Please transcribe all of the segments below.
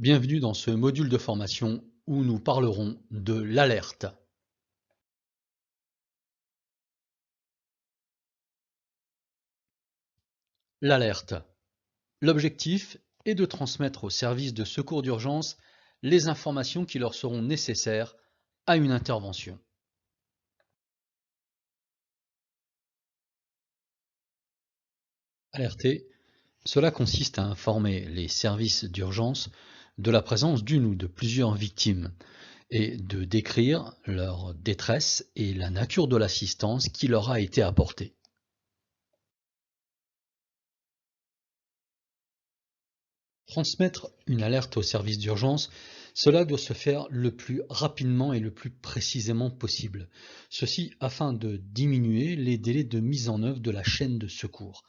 Bienvenue dans ce module de formation où nous parlerons de l'alerte. L'alerte. L'objectif est de transmettre aux services de secours d'urgence les informations qui leur seront nécessaires à une intervention. Alerter, cela consiste à informer les services d'urgence de la présence d'une ou de plusieurs victimes et de décrire leur détresse et la nature de l'assistance qui leur a été apportée. Transmettre une alerte au service d'urgence, cela doit se faire le plus rapidement et le plus précisément possible. Ceci afin de diminuer les délais de mise en œuvre de la chaîne de secours.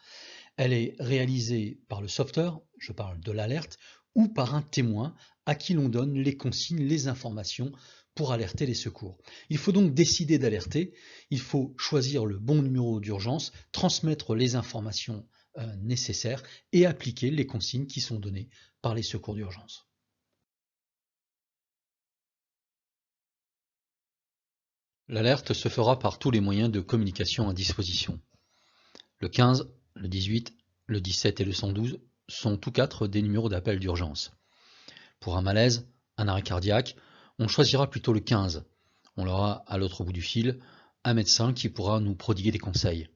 Elle est réalisée par le sauveteur, je parle de l'alerte, ou par un témoin à qui l'on donne les consignes, les informations pour alerter les secours. Il faut donc décider d'alerter, il faut choisir le bon numéro d'urgence, transmettre les informations nécessaires et appliquer les consignes qui sont données par les secours d'urgence. L'alerte se fera par tous les moyens de communication à disposition. Le 15, le 18, le 17 et le 112 sont tous quatre des numéros d'appel d'urgence. Pour un malaise, un arrêt cardiaque, on choisira plutôt le 15. On aura à l'autre bout du fil un médecin qui pourra nous prodiguer des conseils.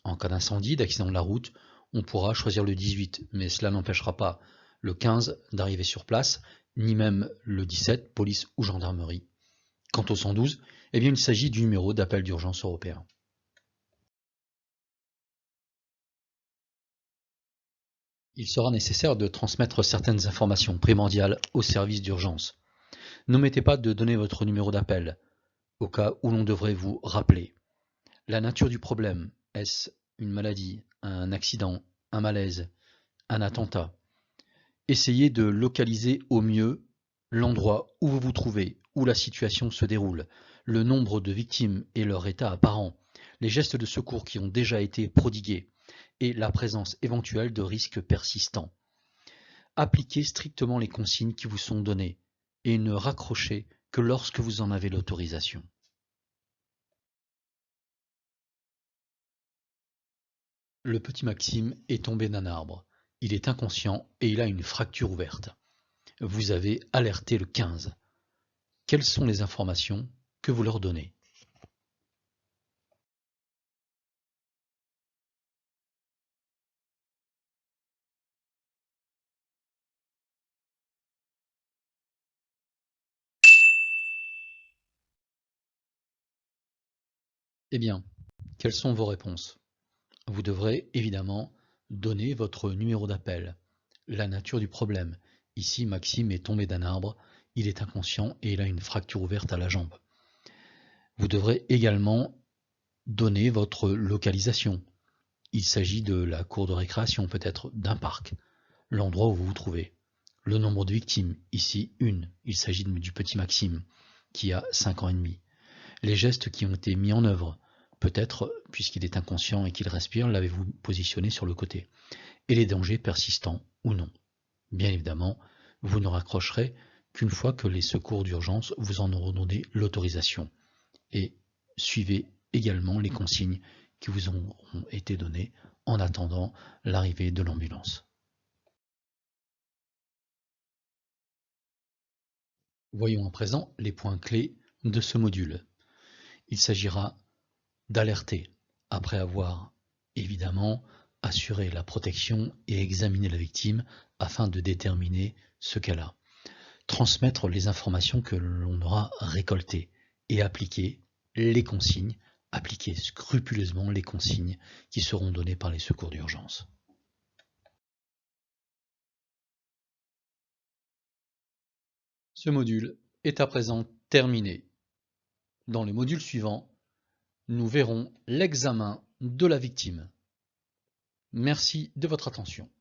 En cas d'incendie, d'accident de la route, on pourra choisir le 18, mais cela n'empêchera pas le 15 d'arriver sur place, ni même le 17, police ou gendarmerie. Quant au 112, eh bien, il s'agit du numéro d'appel d'urgence européen. Il sera nécessaire de transmettre certaines informations primordiales au service d'urgence. N'omettez pas de donner votre numéro d'appel, au cas où l'on devrait vous rappeler. La nature du problème, est-ce une maladie, un accident, un malaise, un attentat? Essayez de localiser au mieux l'endroit où vous vous trouvez, où la situation se déroule, le nombre de victimes et leur état apparent, les gestes de secours qui ont déjà été prodigués et la présence éventuelle de risques persistants. Appliquez strictement les consignes qui vous sont données et ne raccrochez que lorsque vous en avez l'autorisation. Le petit Maxime est tombé d'un arbre. Il est inconscient et il a une fracture ouverte. Vous avez alerté le 15. Quelles sont les informations que vous leur donnez? Eh bien, quelles sont vos réponses? Vous devrez évidemment donner votre numéro d'appel, la nature du problème. Ici, Maxime est tombé d'un arbre, il est inconscient et il a une fracture ouverte à la jambe. Vous devrez également donner votre localisation. Il s'agit de la cour de récréation, peut-être d'un parc, l'endroit où vous vous trouvez. Le nombre de victimes, ici une, il s'agit du petit Maxime, qui a 5 ans et demi. Les gestes qui ont été mis en œuvre, peut-être, puisqu'il est inconscient et qu'il respire, l'avez-vous positionné sur le côté. Et les dangers persistants ou non. Bien évidemment, vous ne raccrocherez qu'une fois que les secours d'urgence vous en auront donné l'autorisation. Et suivez également les consignes qui vous auront été données en attendant l'arrivée de l'ambulance. Voyons à présent les points clés de ce module. Il s'agira d'alerter après avoir évidemment assuré la protection et examiné la victime afin de déterminer ce qu'elle a. Transmettre les informations que l'on aura récoltées et appliquer les consignes, appliquer scrupuleusement les consignes qui seront données par les secours d'urgence. Ce module est à présent terminé. Dans le module suivant, nous verrons l'examen de la victime. Merci de votre attention.